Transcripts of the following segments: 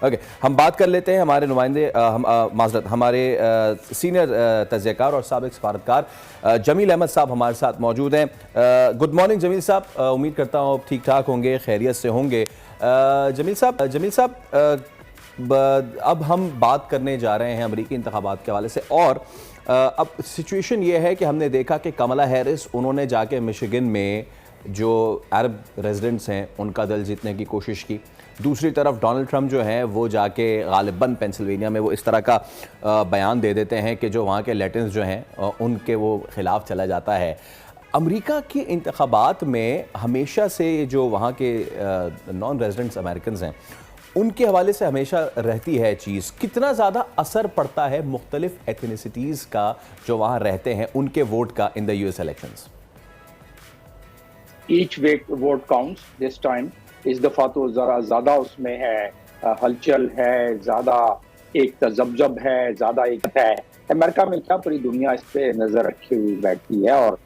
Okay, हम बात कर लेते हैं हमारे नुमाइंदे माजरत हमारे सीनियर तजज़ियाकार और साबिक सफारतकार जमील अहमद साहब हमारे साथ मौजूद हैं। गुड मॉर्निंग जमील साहब, उम्मीद करता हूँ ठीक ठाक होंगे, खैरियत से होंगे। जमील साहब, अब हम बात करने जा रहे हैं अमरीकी इंतखाबात के हवाले से, और अब सिचुएशन ये है कि हमने देखा कि कमला हैरिस उन्होंने जाके मिशिगन में जो अरब रेजिडेंट्स हैं उनका दिल जीतने की कोशिश की। दूसरी तरफ डोनाल्ड ट्रंप जो हैं वो जाके गालिबन पेंसिल्वेनिया में वो इस तरह का बयान दे देते हैं कि जो वहाँ के लैटिन्स जो हैं उनके वो ख़िलाफ़ चला जाता है। अमेरिका की इंतखाबात में हमेशा से जो वहाँ के नॉन रेजिडेंट्स अमेरिकन्स हैं उनके हवाले से हमेशा रहती है चीज़, कितना ज़्यादा असर पड़ता है मुख्तलिफ एथनिसिटीज़ का जो वहाँ रहते हैं उनके वोट का in the US elections? Each vote counts this time. इस दफा तो जरा ज्यादा उसमें है, हलचल है, ज्यादा एक तजब्जब है, ज्यादा एक है। अमेरिका में क्या पूरी दुनिया इस पे नजर रखी हुई बैठी है और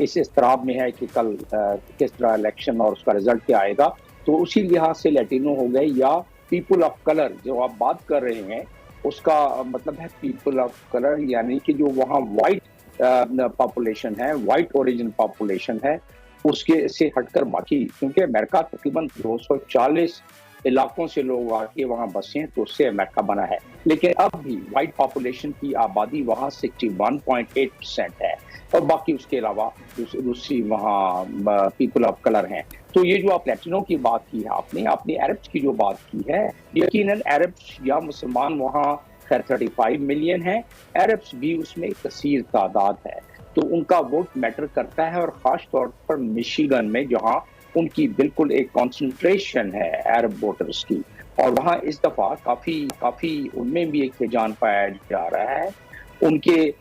इस इस्तराब में है कि कल किस तरह इलेक्शन और उसका रिजल्ट क्या आएगा। तो उसी लिहाज से लैटिनो हो गए या पीपल ऑफ कलर जो आप बात कर रहे हैं, उसका मतलब है पीपल ऑफ कलर, यानी कि जो वहाँ वाइट पॉपुलेशन है, वाइट ओरिजिन पॉपुलेशन है, उसके से हटकर बाकी, क्योंकि अमेरिका तकरीबन 240 इलाकों से लोग आके वहाँ बसे हैं, तो उससे अमेरिका बना है। लेकिन अब भी वाइट पॉपुलेशन की आबादी वहाँ 61.8% है और बाकी उसके अलावा दूसरी वहाँ पीपल ऑफ कलर हैं। तो ये जो आप लैटिनो की बात की है, आपने अरब्स की जो बात की है, यकीनन अरब्स या मुसलमान वहाँ खैर 35 मिलियन है, अरब्स भी उसमें कसीर तादाद है, तो उनका वोट मैटर करता है। और ख़ास तौर पर मिशिगन में जहां उनकी बिल्कुल एक कंसंट्रेशन है अरब वोटर्स की, और वहां इस दफ़ा काफ़ी उनमें भी एक हिजान पाया जा रहा है। उनके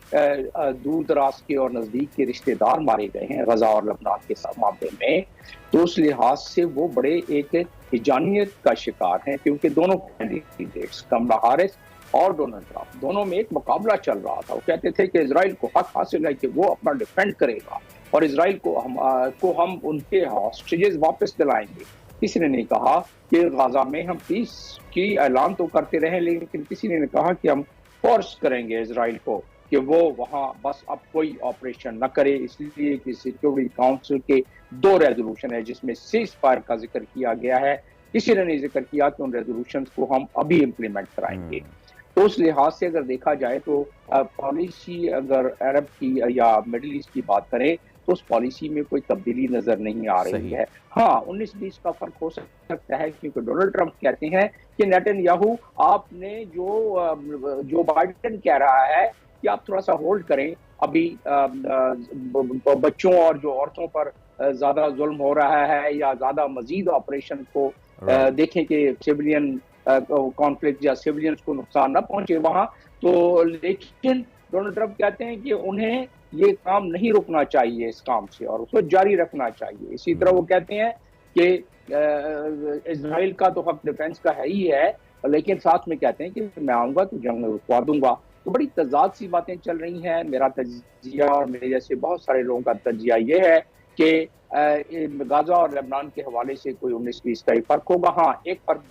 दूर दराज के और नज़दीक के रिश्तेदार मारे गए हैं गजा और लबनान के मामले में, तो उस लिहाज से वो बड़े एक हिजानियत का शिकार हैं, क्योंकि दोनों कैंडिडेट्स कमला हैरिस और डोनाल्ड ट्रंप दोनों में एक मुकाबला चल रहा था। वो कहते थे कि इजराइल को हक हासिल है कि वो अपना डिफेंड करेगा और इजराइल को हम उनके हॉस्टेजेस वापस दिलाएंगे। किसी ने नहीं कहा कि गाजा में हम पीस की ऐलान तो करते रहे, लेकिन किसी ने कहा कि हम फोर्स करेंगे इजराइल को कि वो वहां बस अब कोई ऑपरेशन न करे। इसलिए कि सिक्योरिटी काउंसिल के 2 रेजोल्यूशन है जिसमें सीज फायर का जिक्र किया गया है। किसी ने नहीं जिक्र किया कि उन रेजोल्यूशन को हम अभी इम्प्लीमेंट कराएंगे। तो उस लिहाज से अगर देखा जाए तो पॉलिसी अगर अरब की या मिडिल ईस्ट की बात करें तो उस पॉलिसी में कोई तब्दीली नजर नहीं आ रही है। हाँ, 19-20 का फर्क हो सकता है, क्योंकि डोनाल्ड ट्रंप कहते हैं कि नेतन्याहू आपने जो बाइडेन कह रहा है कि आप थोड़ा सा होल्ड करें, अभी बच्चों और जो औरतों पर ज्यादा जुल्म हो रहा है या ज्यादा मजीद ऑपरेशन को देखें कि सिविलियन कॉन्फ्लिक्ट या सिविलियंस को नुकसान ना पहुंचे वहां। तो लेकिन डोनाल्ड ट्रंप कहते हैं कि उन्हें ये काम नहीं रुकना चाहिए इस काम से और उसको जारी रखना चाहिए। इसी तरह वो कहते हैं कि इजराइल का तो हक डिफेंस का है ही है, लेकिन साथ में कहते हैं कि मैं आऊंगा तो जंग रुकवा दूंगा। तो बड़ी तजाद सी बातें चल रही हैं। मेरा तजिया और मेरे जैसे बहुत सारे लोगों का तजिया ये है कि गाजा और लेबनान के हवाले से कोई 19-20 का ही फर्क होगा। हाँ, एक फर्क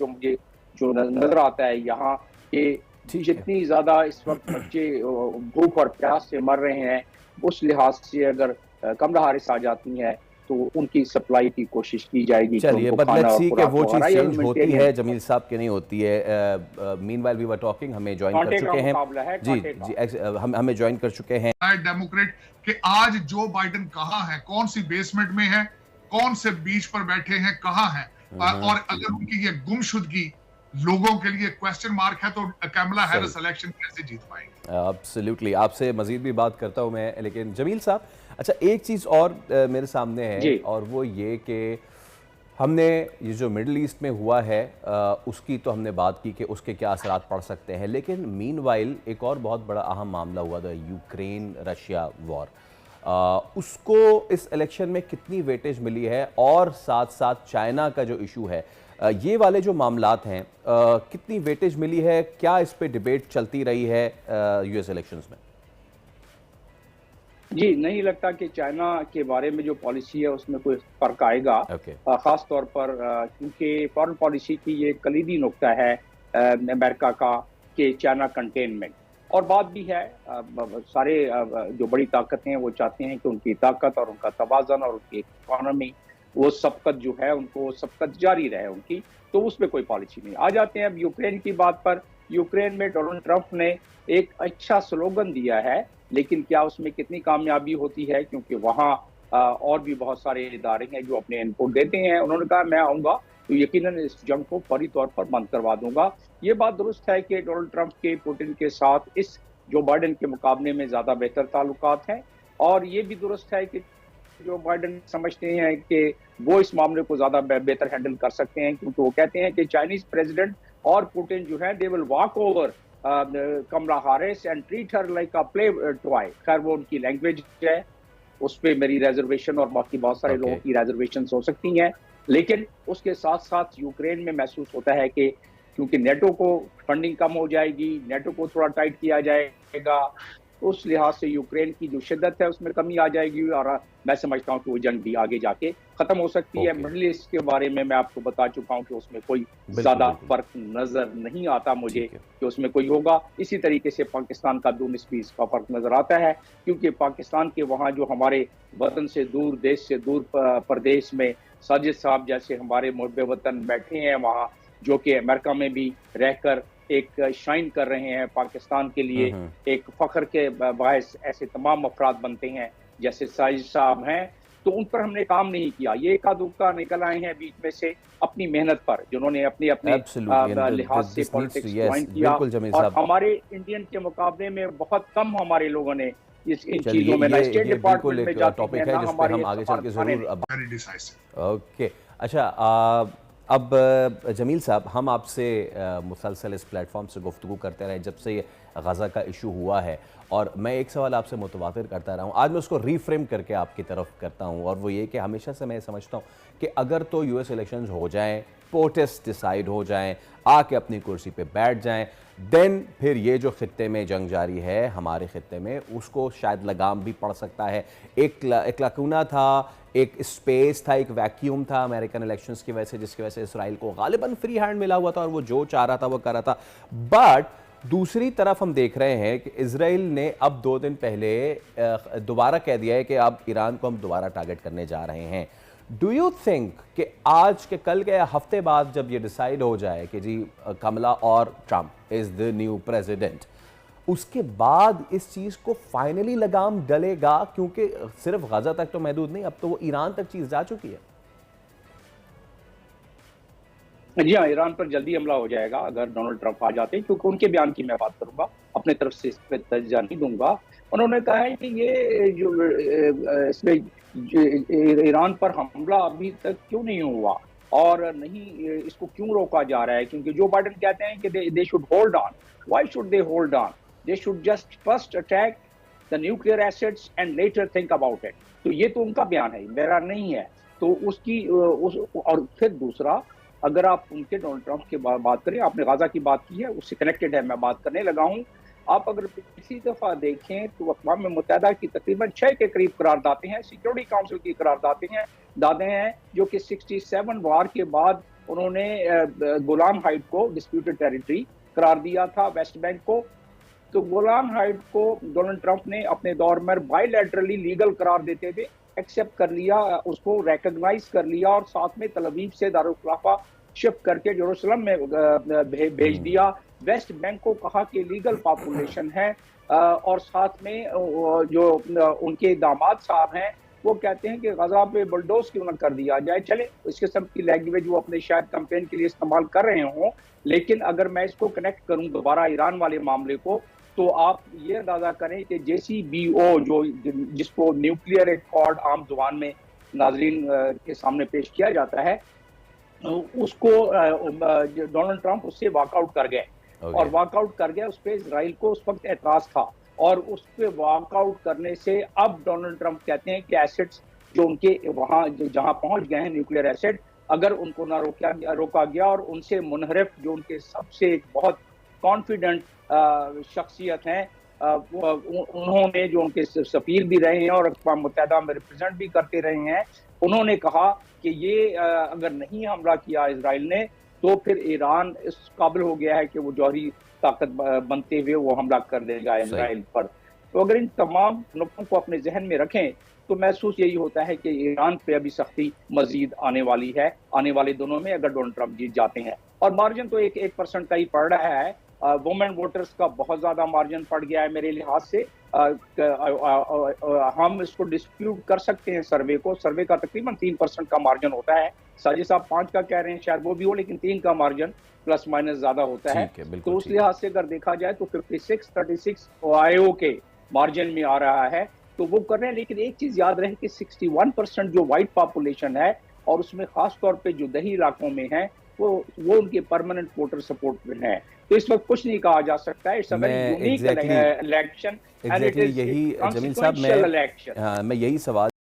जो नजर आता है यहाँ कि जितनी ज्यादा इस वक्त बच्चे भूख और प्यास से मर रहे हैं, उस लिहाज से अगर कमला हैरिस आ जाती हैं तो उनकी सप्लाई की कोशिश की जाएगी। चलिए, बट लेट्स सी कि वो चीज़ चेंज होती है जमील साहब के नहीं होती है। मीनवाइल वी वर टॉकिंग, हमें ज्वाइन कर चुके हैं जी, हमें ज्वाइन कर चुके हैं डेमोक्रेट कि आज जो बाइडेन कहाँ है, कौन सी बेसमेंट में है, कौन से बीच पर बैठे हैं, कहाँ है, और अगर उनकी ये गुमशुदगी लोगों के लिए क्वेश्चन मार्क है तो कमला हैरिस इलेक्शन कैसे जीत पाएंगे? एब्सोल्युटली, आपसे मजीद भी बात करता हूं मैं, लेकिन जमील साहब, अच्छा एक चीज़ और मेरे सामने है, और वो ये कि हमने ये जो मिडल ईस्ट में हुआ है उसकी तो हमने बात की कि उसके क्या असरात पड़ सकते हैं, लेकिन मीनवाइल एक और बहुत बड़ा अहम मामला हुआ था, यूक्रेन रशिया वॉर। उसको इस इलेक्शन में कितनी वेटेज मिली है, और साथ साथ चाइना का जो इशू है, ये वाले जो मामलात हैं कितनी वेटेज मिली है, क्या इस पे डिबेट चलती रही है यूएस इलेक्शंस में? जी, नहीं लगता कि चाइना के बारे में जो पॉलिसी है उसमें कोई फर्क आएगा। खास तौर पर क्योंकि फॉरेन पॉलिसी की ये कलीदी नुक्ता है अमेरिका का कि चाइना कंटेनमेंट। और बात भी है, सारे जो बड़ी ताकतें हैं वो चाहते हैं कि उनकी ताकत और उनका तवाज़न और उनकी इकोनॉमी, वो सबकत जो है उनको सबकत जारी रहे उनकी, तो उसमें कोई पॉलिसी नहीं। आ जाते हैं अब यूक्रेन की बात पर। यूक्रेन में डोनाल्ड ट्रंप ने एक अच्छा स्लोगन दिया है, लेकिन क्या उसमें कितनी कामयाबी होती है, क्योंकि वहाँ और भी बहुत सारे इदारे हैं जो अपने इनपुट देते हैं। उन्होंने कहा मैं आऊँगा तो यकीनन इस जंग को फौरी तौर पर बंद करवा दूंगा। ये बात दुरुस्त है कि डोनाल्ड ट्रंप के पुतिन के साथ इस जो बाइडेन के मुकाबले में ज़्यादा बेहतर ताल्लुकात हैं, और ये भी दुरुस्त है कि जो बाइडेन समझते हैं कि वो इस मामले को ज़्यादा बेहतर हैंडल कर सकते हैं, क्योंकि वो कहते हैं कि चाइनीज़ प्रेसिडेंट और पुतिन जो है they will walk over Kamala Harris and treat her like a play toy. खैर वो उनकी लैंग्वेज है, उस पर मेरी रिजर्वेशन और बाकी बहुत सारे लोगों की रिजर्वेशन हो सकती हैं, लेकिन उसके साथ साथ यूक्रेन में महसूस होता है कि क्योंकि नेटो को फंडिंग कम हो जाएगी, नेटो को थोड़ा टाइट किया जाएगा, उस लिहाज से यूक्रेन की जो शिद्दत है उसमें कमी आ जाएगी, और मैं समझता हूँ कि वो जंग भी आगे जाके खत्म हो सकती है। मिडल ईस्ट के बारे में मैं आपको बता चुका हूँ कि उसमें कोई ज्यादा फर्क नजर नहीं आता मुझे कि उसमें कोई होगा। इसी तरीके से पाकिस्तान का 19-20 का फर्क नजर आता है, क्योंकि पाकिस्तान के वहाँ जो हमारे वतन से दूर, देश से दूर प्रदेश में साजिद साहब जैसे हमारे मुहब्बे वतन बैठे हैं वहाँ, जो कि अमेरिका में भी रहकर एक शाइन कर रहे हैं, पाकिस्तान के लिए एक फख्र के बायस ऐसे तमाम अफराद बनते हैं जैसे साजिद साहब हैं, तो उन पर हमने काम नहीं किया। ये एका दुक्का निकल आए हैं बीच में से अपनी मेहनत पर, जिन्होंने अपने अपने लिहाज से पॉलिटिक्स ज्वाइन किया, और हमारे इंडियन के मुकाबले में बहुत कम हमारे लोगों ने इन चीजों में ना स्टेट डिपार्टमेंट में जाते हैं, ना हमारे हम आगे चल के जरूर। ओके, अच्छा, अब जमील साहब, हम आपसे मुसलसल इस प्लेटफॉर्म से गुफ्तगू करते रहे जब से ये गज़ा का इशू हुआ है, और मैं एक सवाल आपसे मुतवातिर करता रहा हूँ। आज मैं उसको रीफ्रेम करके आपकी तरफ करता हूँ, और वो ये कि हमेशा से मैं समझता हूँ कि अगर तो यूएस इलेक्शंस हो जाएं, प्रोटेस्ट डिसाइड हो जाएं, आके अपनी कुर्सी पे बैठ जाएं, देन फिर ये जो खित्ते में जंग जारी है हमारे खित्ते में, उसको शायद लगाम भी पड़ सकता है। एक लकूना था, एक स्पेस था, एक वैक्यूम था अमेरिकन इलेक्शंस की वजह से, जिसकी वजह से इसराइल को गालिबन फ्री हैंड मिला हुआ था और वो जो चाह रहा था वो कर रहा था। बट दूसरी तरफ हम देख रहे हैं कि इजराइल ने अब 2 दिन पहले दोबारा कह दिया है कि अब ईरान को हम दोबारा टारगेट करने जा रहे हैं। डू यू थिंक कि आज के कल के हफ्ते बाद जब ये डिसाइड हो जाए कि जी कमला और Trump is the new president, उसके बाद इस चीज को फाइनली लगाम डलेगा? क्योंकि सिर्फ गजा तक तो महदूद नहीं, अब तो वो ईरान तक चीज जा चुकी है। जी हाँ, ईरान पर जल्दी हमला हो जाएगा अगर डोनाल्ड ट्रंप आ जाते हैं, क्योंकि उनके बयान की मैं बात करूंगा, अपने तरफ से इस पर तर्जा नहीं दूंगा। उन्होंने कहा है कि ये जो इसमें ईरान पर हमला अभी तक क्यों नहीं हुआ और नहीं इसको क्यों रोका जा रहा है, क्योंकि जो बाइडेन कहते हैं कि they should hold on. Why should they hold on? They should just first attack the nuclear assets and later think about it. तो ये तो उनका बयान है, मेरा नहीं है। तो उसकी और फिर दूसरा, अगर आप उनके डोनाल्ड ट्रंप की बात करें, आपने गाजा की बात की है, उससे कनेक्टेड है, मैं बात करने लगा हूं। आप अगर पिछली दफा देखें तो अक़वाम मुत्तहिदा की तकरीबन 6 के करीब करारदादें हैं, सिक्योरिटी काउंसिल की करारदादें हैं जो कि 67 वार के बाद उन्होंने गोलान हाइट को डिस्प्यूटेड टेरिटरी करार दिया था, वेस्ट बैंक को। तो गोलान हाइट को डोनाल्ड ट्रंप ने अपने दौर में बायलैटरली लीगल करार देते हुए एक्सेप्ट कर लिया, उसको रिकॉग्नाइज कर लिया, और साथ में तल अवीव से दारुल खिलाफा शिफ्ट करके जेरूसलम में भेज दिया। वेस्ट बैंक को कहा कि लीगल पॉपुलेशन है, और साथ में जो उनके दामाद साहब हैं वो कहते हैं कि गजा पे बुलडोज क्यों न कर दिया जाए। चले, इस किस्म की लैंग्वेज वो अपने शायद कैंपेन के लिए इस्तेमाल कर रहे हों, लेकिन अगर मैं इसको कनेक्ट करूं दोबारा ईरान वाले मामले को, तो आप ये अंदाजा करें कि JCPOA जो जिसको न्यूक्लियर एकॉर्ड आम जुबान में नाजरीन के सामने पेश किया जाता है, उसको डोनाल्ड ट्रंप उससे वॉकआउट कर गए। और वॉकआउट कर गया, उस पर इसराइल को उस वक्त एतराज था, और उस पर वॉकआउट करने से अब डोनाल्ड ट्रंप कहते हैं कि एसेट्स जो उनके वहाँ जहाँ पहुँच गए हैं न्यूक्लियर एसेट, अगर उनको ना रोका गया और उनसे मुनहरिफ जो उनके सबसे बहुत कॉन्फिडेंट शख्सियत हैं, उन्होंने जो उनके सफीर भी रहे हैं और अक़वाम मुत्तहिदा में रिप्रेजेंट भी करते रहे हैं, उन्होंने कहा कि ये अगर नहीं हमला किया इजराइल ने तो फिर ईरान इस काबिल हो गया है कि वो जौहरी ताकत बनते हुए वो हमला कर देगा इसराइल पर। तो अगर इन तमाम नुक्तों को अपने जहन में रखें तो महसूस यही होता है कि ईरान पे अभी सख्ती मजीद आने वाली है आने वाले दिनों में, अगर डोनाल्ड ट्रंप जीत जाते हैं। और मार्जिन तो 1% का ही पड़ रहा है। वुमेन वोटर्स का बहुत ज्यादा मार्जिन पड़ गया है मेरे लिहाज से। हम इसको डिस्प्यूट कर सकते हैं सर्वे का तकरीबन 3% का मार्जिन होता है। साजिद साहब 5 का कह रहे हैं, शायद वो भी हो, लेकिन 3 का मार्जिन प्लस माइनस ज्यादा होता है। तो उस लिहाज से अगर देखा जाए तो 56-36 ओहायो के मार्जिन में आ रहा है, तो वो कर रहे हैं। लेकिन एक चीज याद रहे कि 61% जो व्हाइट पॉपुलेशन है और उसमें खास तौर पे जो दही इलाकों में है वो उनके परमानेंट वोटर सपोर्ट में है। तो इस वक्त कुछ नहीं कहा जा सकता। It's a very unique election and it is यही जमील साहब, मैं यही सवाल